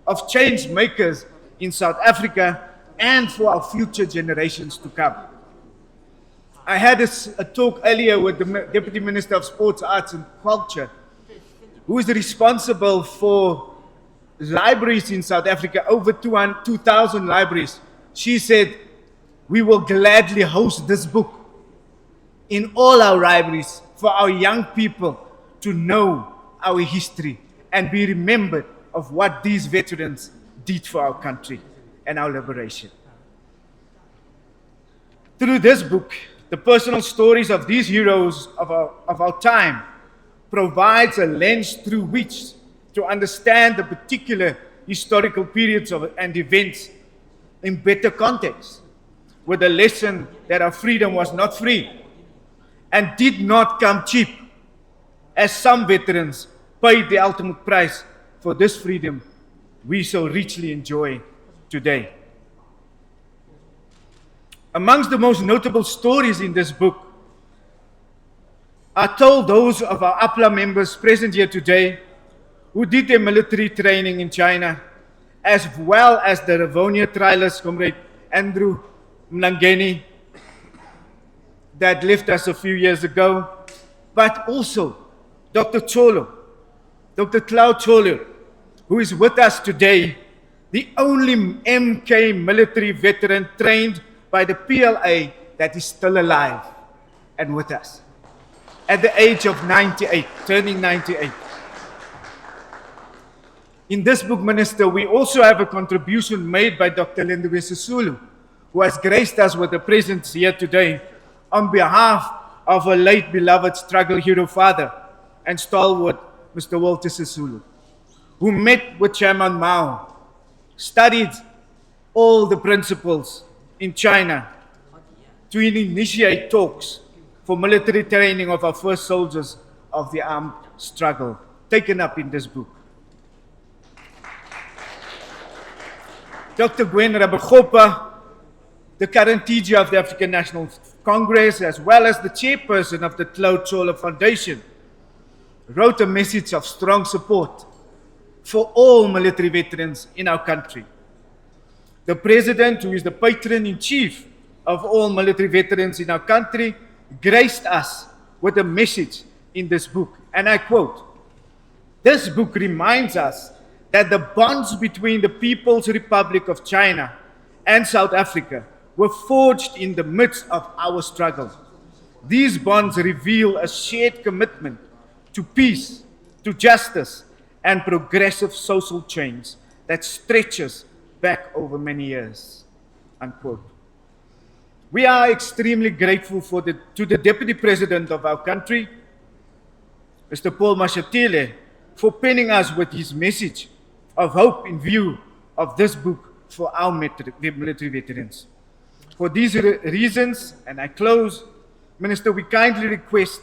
of change makers in South Africa and for our future generations to come. I had a talk earlier with the Deputy Minister of Sports, Arts and Culture, who is responsible for libraries in South Africa, over 2,000 libraries. She said, we will gladly host this book in all our libraries for our young people to know our history and be remembered of what these veterans did for our country and our liberation. Through this book, the personal stories of these heroes of our time provides a lens through which to understand the particular historical periods and events in better context, with a lesson that our freedom was not free and did not come cheap, as some veterans paid the ultimate price for this freedom we so richly enjoy today. Amongst the most notable stories in this book are told those of our APLA members present here today who did their military training in China, as well as the Rivonia trialist, Comrade Andrew Mlangeni, that left us a few years ago, but also Dr. Cholo, Dr. Cloud Cholo, who is with us today, the only MK military veteran trained by the PLA that is still alive and with us at the age of 98, turning 98. In this book, Minister, we also have a contribution made by Dr. Lindiwe Sisulu, who has graced us with a presence here today on behalf of a late beloved struggle hero father and stalwart, Mr. Walter Sisulu, who met with Chairman Mao, studied all the principles in China to initiate talks for military training of our first soldiers of the armed struggle, taken up in this book. Dr. Gwen Rabagopa, the current teacher of the African National Congress, as well as the chairperson of the Cloud Cholo Foundation, wrote a message of strong support for all military veterans in our country. The president, who is the patron-in-chief of all military veterans in our country, graced us with a message in this book, and I quote, "This book reminds us that the bonds between the People's Republic of China and South Africa were forged in the midst of our struggle. These bonds reveal a shared commitment to peace, to justice, and progressive social change that stretches back over many years." Unquote. We are extremely grateful to the Deputy President of our country, Mr. Paul Mashatile, for penning us with his message of hope in view of this book for our military veterans. For these reasons, and I close, Minister, we kindly request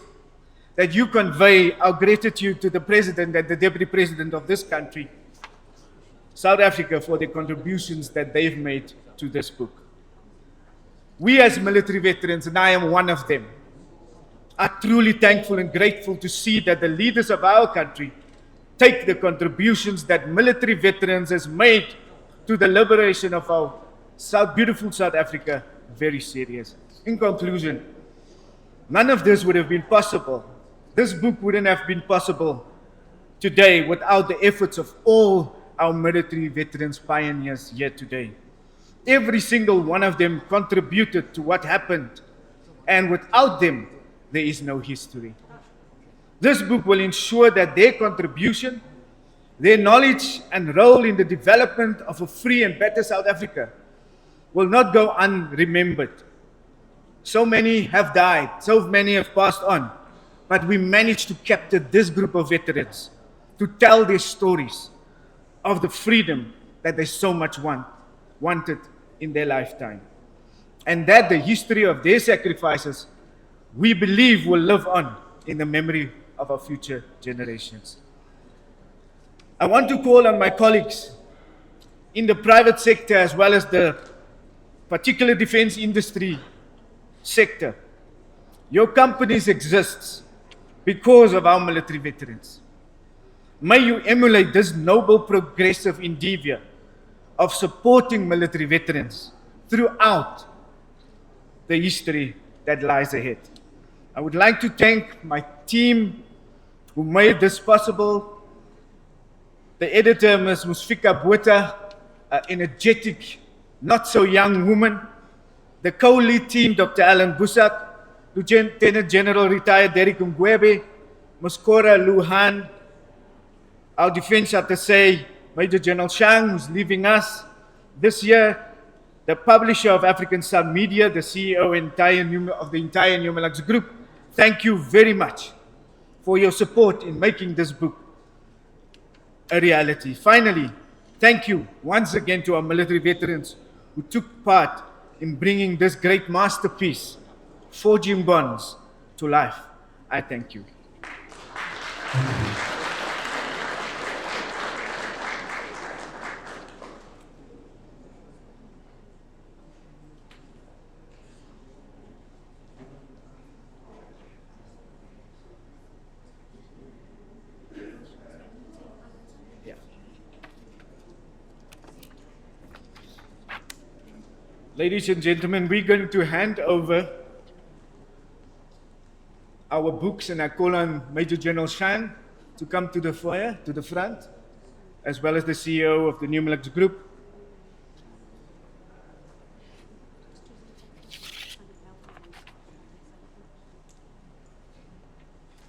that you convey our gratitude to the President and the Deputy President of this country, South Africa, for the contributions that they've made to this book. We as military veterans, and I am one of them, are truly thankful and grateful to see that the leaders of our country take the contributions that military veterans has made to the liberation of our beautiful South Africa very serious. In conclusion, none of this would have been possible. This book wouldn't have been possible today without the efforts of all our military veterans pioneers here today. Every single one of them contributed to what happened, and without them, there is no history. This book will ensure that their contribution, their knowledge and role in the development of a free and better South Africa will not go unremembered. So many have died, so many have passed on, but we managed to capture this group of veterans to tell their stories of the freedom that they so much wanted in their lifetime. And that the history of their sacrifices, we believe, will live on in the memory of our future generations. I want to call on my colleagues in the private sector as well as the particular defense industry sector. Your companies exist because of our military veterans. May you emulate this noble progressive endeavor of supporting military veterans throughout the history that lies ahead. I would like to thank my team who made this possible. The editor, Ms. Musfika Botha, an energetic, not so young woman. The co-lead team, Dr. Alan Busak, Lieutenant General retired Derek Mgwebe, Ms. Cora Luhan, our defense attaché, Major General Shang, who's leaving us this year, the publisher of African Sun Media, the CEO of the entire Numelux Group. Thank you very much for your support in making this book a reality. Finally, thank you once again to our military veterans who took part in bringing this great masterpiece, Forging Bonds, to life. I thank you. Ladies and gentlemen, we're going to hand over our books, and I call on Major General Shan to come to the foyer, to the front, as well as the CEO of the Numilux Group.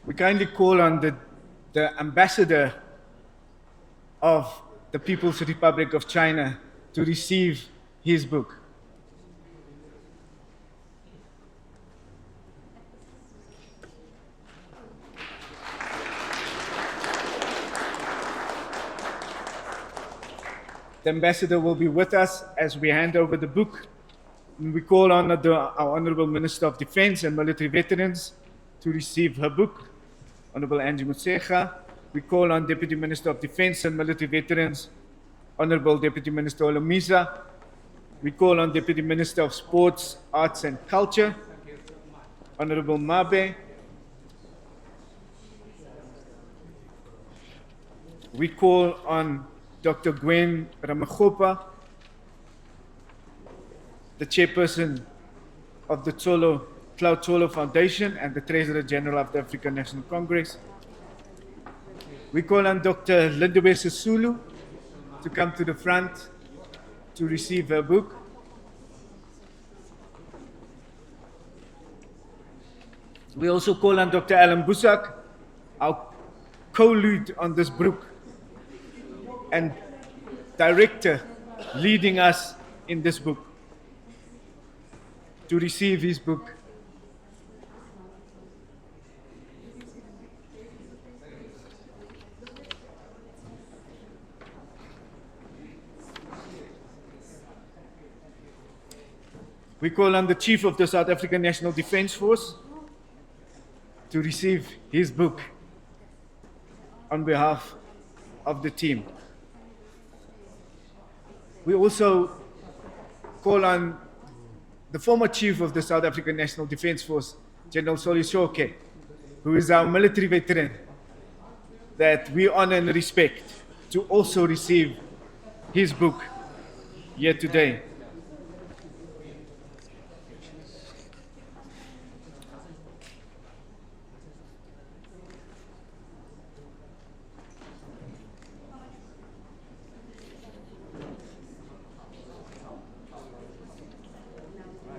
We kindly call on the ambassador of the People's Republic of China to receive his book. The ambassador will be with us as we hand over the book. And we call on our Honorable Minister of Defense and Military Veterans to receive her book, Honorable Angie Motshekga. We call on Deputy Minister of Defense and Military Veterans, Honorable Deputy Minister Olomiza. We call on Deputy Minister of Sports, Arts and Culture, Honorable Mabe. We call on Dr. Gwen Ramagopa, the chairperson of the Cloud Tsolo Foundation and the Treasurer General of the African National Congress. We call on Dr. Lindiwe Sisulu to come to the front to receive her book. We also call on Dr. Alan Busak, our co-lead on this book and director leading us in this book, to receive his book. We call on the Chief of the South African National Defence Force to receive his book on behalf of the team. We also call on the former Chief of the South African National Defence Force, General Solly Shoke, who is our military veteran that we honor and respect, to also receive his book here today.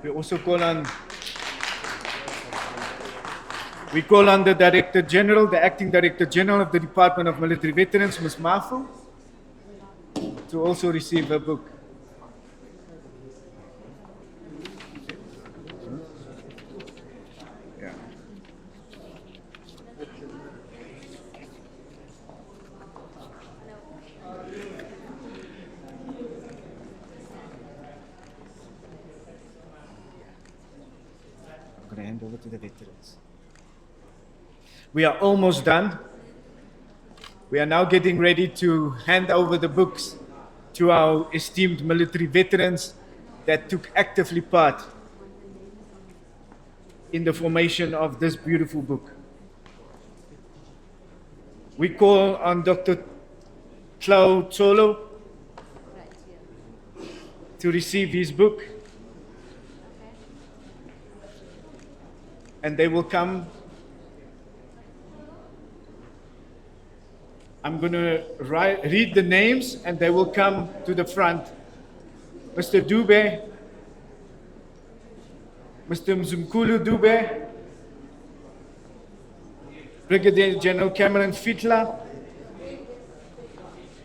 We also call on the Director General, the Acting Director General of the Department of Military Veterans, Ms. Mafu, to also receive her book. Yeah. I'm going to hand over to the veterans. We are almost done. We are now getting ready to hand over the books to our esteemed military veterans that took actively part in the formation of this beautiful book. We call on Dr. Cloud Tsolo to receive his book, and they will come. I'm going to read the names, and they will come to the front. Mr. Dube, Mr. Mzumkulu Dube, Brigadier General Cameron Fitla,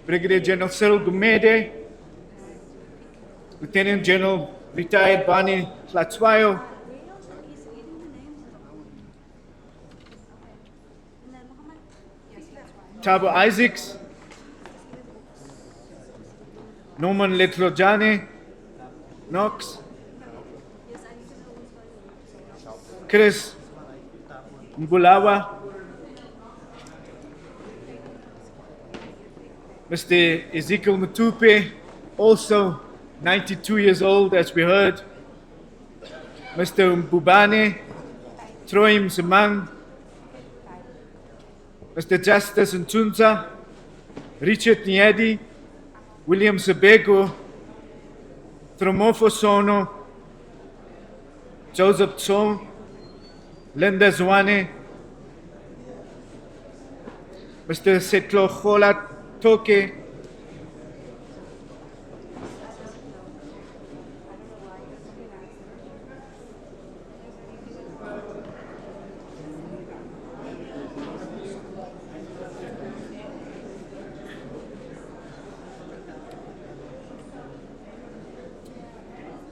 Brigadier General Cyril Gumede, Lieutenant General retired Bani Tlatswayo, Tabo Isaacs, Norman Letrojane, Knox, Chris Mbulawa, Mr. Ezekiel Mutupe, also 92 years old, as we heard, Mr. Mbubane, Troim Simang, Mr. Justice Ntunza, Richard Niedi, William Sebego, Tromofo Sono, Joseph Tsong, Linda Zwane, Mr. Setlo Khola Toke,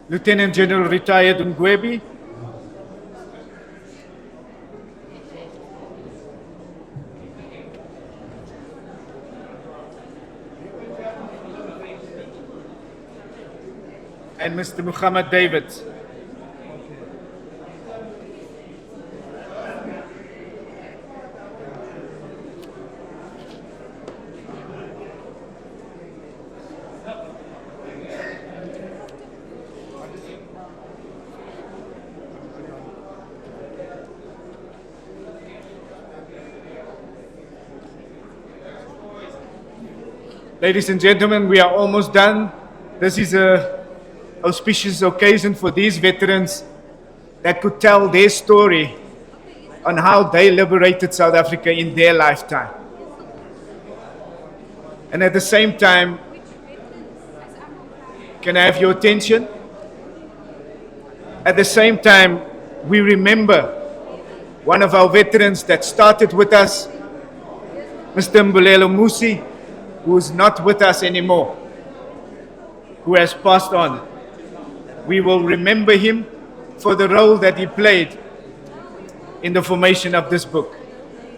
Lieutenant General retired Ngwebi, and Mr. Muhammad David. Ladies and gentlemen, we are almost done. This is an auspicious occasion for these veterans that could tell their story on how they liberated South Africa in their lifetime. And at the same time, can I have your attention? At the same time, we remember one of our veterans that started with us, Mr. Mbulelo Musi, who is not with us anymore, who has passed on. We will remember him for the role that he played in the formation of this book.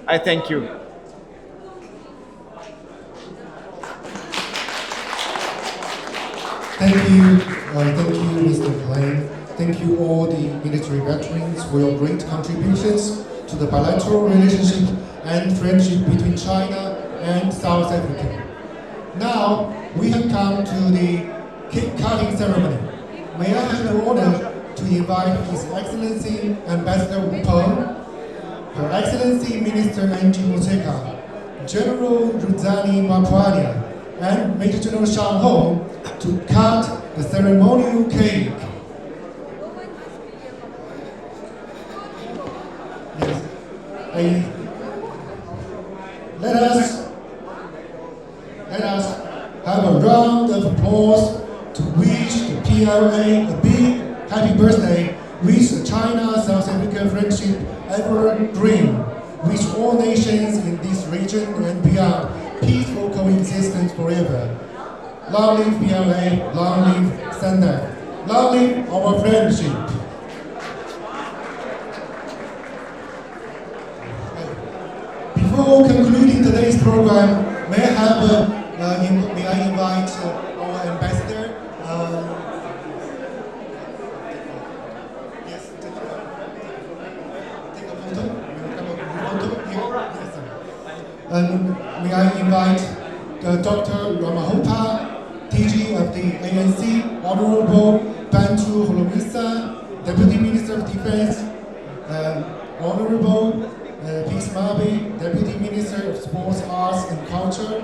I thank you. Thank you, Mr. Blaine. Thank you all the military veterans for your great contributions to the bilateral relationship and friendship between China and South Africa. Now, we have come to the cake cutting ceremony. May I have the honor to invite His Excellency Ambassador Wu Peng, Her Excellency Minister Angie Moteka, General Ruzani Mapwania, and Major General Shang Hong to cut the ceremonial cake. Yes. Let us have a round of applause to wish the PLA a big happy birthday, wish the China-South Africa friendship evergreen, wish all nations in this region and beyond peaceful coexistence forever. Long live PLA, long live SANDF, long live our friendship. Before concluding today's program, may I invite our ambassador? Yes, take a photo. Yes, sir. May I invite Dr. Ramahopa, TG of the ANC, Honorable Bantu Holomisa, Deputy Minister of Defense, Honorable Peace Mabe, Deputy Minister of Sports, Arts and Culture,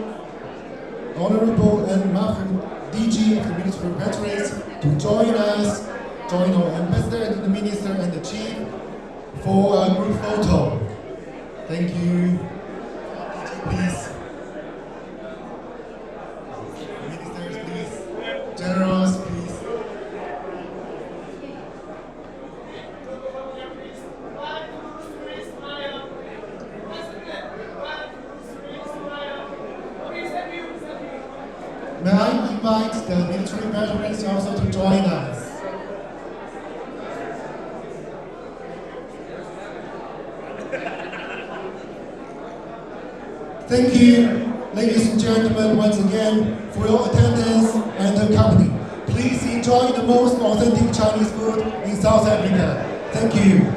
Honorable and Mahfoud, DG of the Ministry of Veterans, to join our Ambassador and the Minister and the Chief for a group photo. Thank you. Please. Ministers, please. Generals, please. May I invite the military veterans also to join us? Thank you, ladies and gentlemen, once again for your attendance and the company. Please enjoy the most authentic Chinese food in South Africa. Thank you.